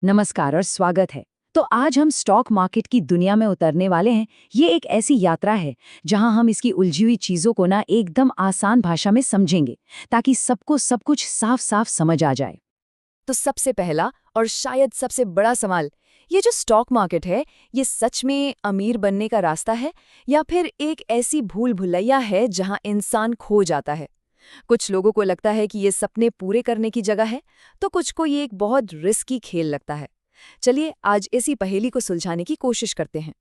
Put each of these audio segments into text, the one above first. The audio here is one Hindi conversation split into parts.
नमस्कार और स्वागत है। तो आज हम स्टॉक मार्केट की दुनिया में उतरने वाले हैं। ये एक ऐसी यात्रा है जहां हम इसकी उलझी हुई चीजों को ना एकदम आसान भाषा में समझेंगे, ताकि सबको सब कुछ साफ साफ समझ आ जाए। तो सबसे पहला और शायद सबसे बड़ा सवाल, ये जो स्टॉक मार्केट है, ये सच में अमीर बनने का रास्ता है या फिर एक ऐसी भूल भुलैया है जहां इंसान खो जाता है? कुछ लोगों को लगता है कि ये सपने पूरे करने की जगह है, तो कुछ को ये एक बहुत रिस्की खेल लगता है। चलिए आज इसी पहेली को सुलझाने की कोशिश करते हैं।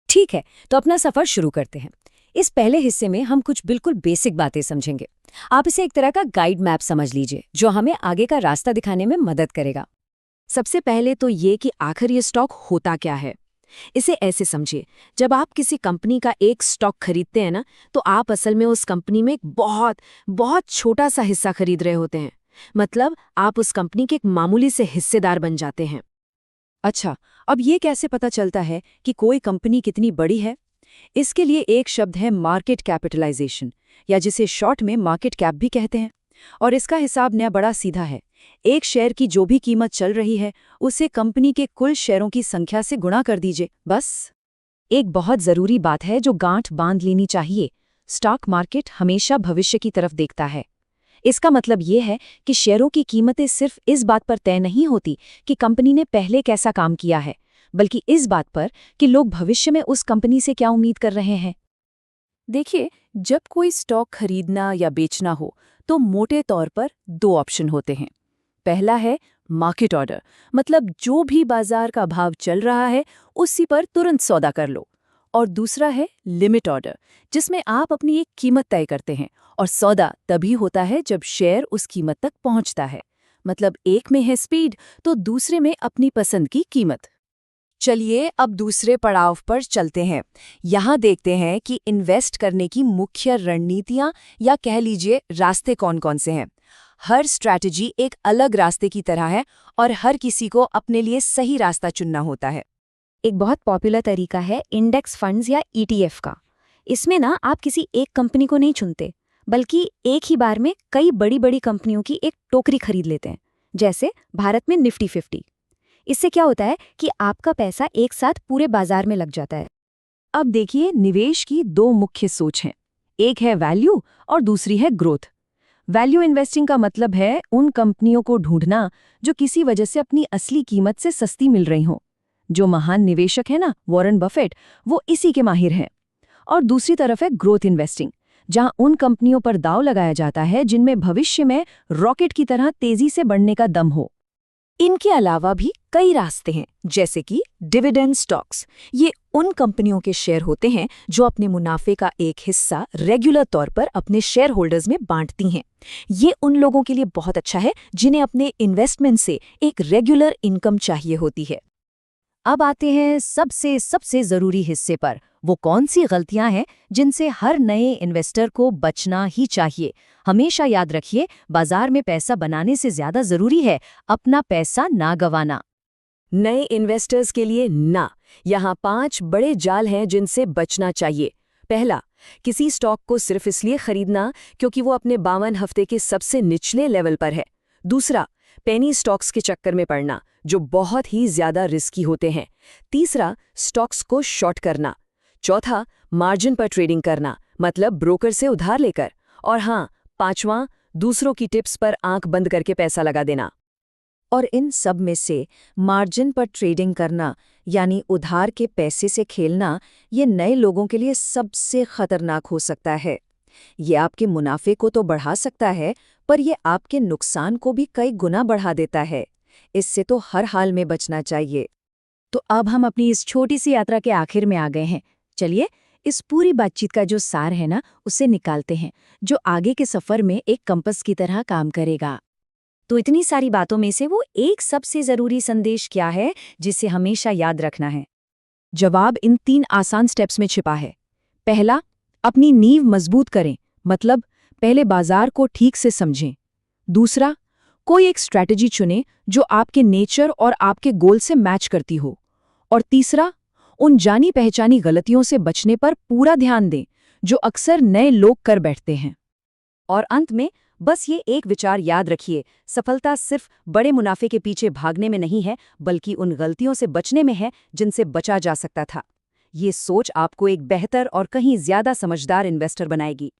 ठीक है, तो अपना सफर शुरू करते हैं। इस पहले हिस्से में हम कुछ बिल्कुल बेसिक बातें समझेंगे। आप इसे एक तरह का गाइड मैप समझ लीजिए, जो हमें आगे का रास्ता दिखाने में मदद करेगा। सबसे पहले तो ये कि आखिर ये स्टॉक होता क्या है। इसे ऐसे समझिए, जब आप किसी कंपनी का एक स्टॉक खरीदते हैं ना, तो आप असल में उस कंपनी में एक बहुत बहुत छोटा सा हिस्सा खरीद रहे होते हैं। मतलब आप उस कंपनी के एक मामूली से हिस्सेदार बन जाते हैं। अच्छा, अब ये कैसे पता चलता है कि कोई कंपनी कितनी बड़ी है? इसके लिए एक शब्द है मार्केट कैपिटलाइजेशन, या जिसे शॉर्ट में मार्केट कैप भी कहते हैं। और इसका हिसाब नया बड़ा सीधा है। एक शेयर की जो भी कीमत चल रही है, उसे कंपनी के कुल शेयरों की संख्या से गुणा कर दीजिए, बस। एक बहुत जरूरी बात है जो गांठ बांध लेनी चाहिए। स्टॉक मार्केट हमेशा भविष्य की तरफ देखता है। इसका मतलब ये है कि शेयरों की कीमतें सिर्फ इस बात पर तय नहीं होती कि कंपनी ने पहले कैसा काम किया है, बल्कि इस बात पर कि लोग भविष्य में उस कंपनी से क्या उम्मीद कर रहे हैं। देखिए, जब कोई स्टॉक खरीदना या बेचना हो, तो मोटे तौर पर दो ऑप्शन होते हैं। पहला है मार्केट ऑर्डर, मतलब जो भी बाजार का भाव चल रहा है उसी पर तुरंत सौदा कर लो। और दूसरा है लिमिट ऑर्डर, जिसमें आप अपनी एक कीमत तय करते हैं और सौदा तभी होता है जब शेयर उस कीमत तक पहुंचता है। मतलब एक में है स्पीड, तो दूसरे में अपनी पसंद की कीमत। चलिए अब दूसरे पड़ाव पर चलते हैं। यहाँ देखते हैं कि इन्वेस्ट करने की मुख्य रणनीतियाँ या कह लीजिए रास्ते कौन-कौन से हैं। हर स्ट्रैटेजी एक अलग रास्ते की तरह है और हर किसी को अपने लिए सही रास्ता चुनना होता है। एक बहुत पॉपुलर तरीका है इंडेक्स फंड्स या ईटीएफ का। इसमें ना आप किसी एक कंपनी को नहीं चुनते, बल्कि एक ही बार में कई बड़ी बड़ी कंपनियों की एक टोकरी खरीद लेते हैं, जैसे भारत में निफ्टी 50। इससे क्या होता है कि आपका पैसा एक साथ पूरे बाजार में लग जाता है। अब देखिए, निवेश की दो मुख्य सोच हैं। एक है वैल्यू और दूसरी है ग्रोथ। वैल्यू इन्वेस्टिंग का मतलब है उन कंपनियों को ढूंढना जो किसी वजह से अपनी असली कीमत से सस्ती मिल रही हों। जो महान निवेशक है ना, वॉरेन बफेट, वो इसी के माहिर हैं। और दूसरी तरफ है ग्रोथ इन्वेस्टिंग, जहां उन कंपनियों पर दांव लगाया जाता है जिनमें भविष्य में रॉकेट की तरह तेजी से बढ़ने का दम हो। इनके अलावा भी कई रास्ते हैं, जैसे कि डिविडेंड स्टॉक्स। ये उन कंपनियों के शेयर होते हैं जो अपने मुनाफे का एक हिस्सा रेगुलर तौर पर अपने शेयर होल्डर्स में बांटती हैं। ये उन लोगों के लिए बहुत अच्छा है जिन्हें अपने इन्वेस्टमेंट से एक रेगुलर इनकम चाहिए होती है। अब आते हैं सबसे सबसे जरूरी हिस्से पर। वो कौन सी गलतियां हैं जिनसे हर नए इन्वेस्टर को बचना ही चाहिए। हमेशा याद रखिए, बाजार में पैसा बनाने से ज्यादा जरूरी है अपना पैसा ना गंवाना। नए इन्वेस्टर्स के लिए ना, यहाँ 5 बड़े जाल हैं जिनसे बचना चाहिए। पहला, किसी स्टॉक को सिर्फ इसलिए खरीदना क्योंकि वो अपने 52 हफ्ते के सबसे निचले लेवल पर है। दूसरा, पेनी स्टॉक्स के चक्कर में पड़ना, जो बहुत ही ज्यादा रिस्की होते हैं। तीसरा, स्टॉक्स को शॉर्ट करना। चौथा, मार्जिन पर ट्रेडिंग करना, मतलब ब्रोकर से उधार लेकर। और हाँ, पांचवां, दूसरों की टिप्स पर आंख बंद करके पैसा लगा देना। और इन सब में से मार्जिन पर ट्रेडिंग करना, यानी उधार के पैसे से खेलना, ये नए लोगों के लिए सबसे खतरनाक हो सकता है। ये आपके मुनाफे को तो बढ़ा सकता है, पर ये आपके नुकसान को भी कई गुना बढ़ा देता है। इससे तो हर हाल में बचना चाहिए। तो अब हम अपनी इस छोटी सी यात्रा के आखिर में आ गए हैं। चलिए इस पूरी बातचीत का जो सार है ना, उसे निकालते हैं, जो आगे के सफर में एक कंपास की तरह काम करेगा। तो इतनी सारी बातों में से वो एक सबसे जरूरी संदेश क्या है जिसे हमेशा याद रखना है? जवाब इन 3 आसान स्टेप्स में छिपा है। पहला, अपनी नींव मजबूत करें, मतलब पहले बाजार को ठीक से समझें। दूसरा, कोई एक स्ट्रैटेजी चुनें जो आपके नेचर और आपके गोल से मैच करती हो। और तीसरा, उन जानी पहचानी गलतियों से बचने पर पूरा ध्यान दें जो अक्सर नए लोग कर बैठते हैं। और अंत में बस ये एक विचार याद रखिए, सफलता सिर्फ बड़े मुनाफे के पीछे भागने में नहीं है, बल्कि उन गलतियों से बचने में है जिनसे बचा जा सकता था। ये सोच आपको एक बेहतर और कहीं ज्यादा समझदार इन्वेस्टर बनाएगी।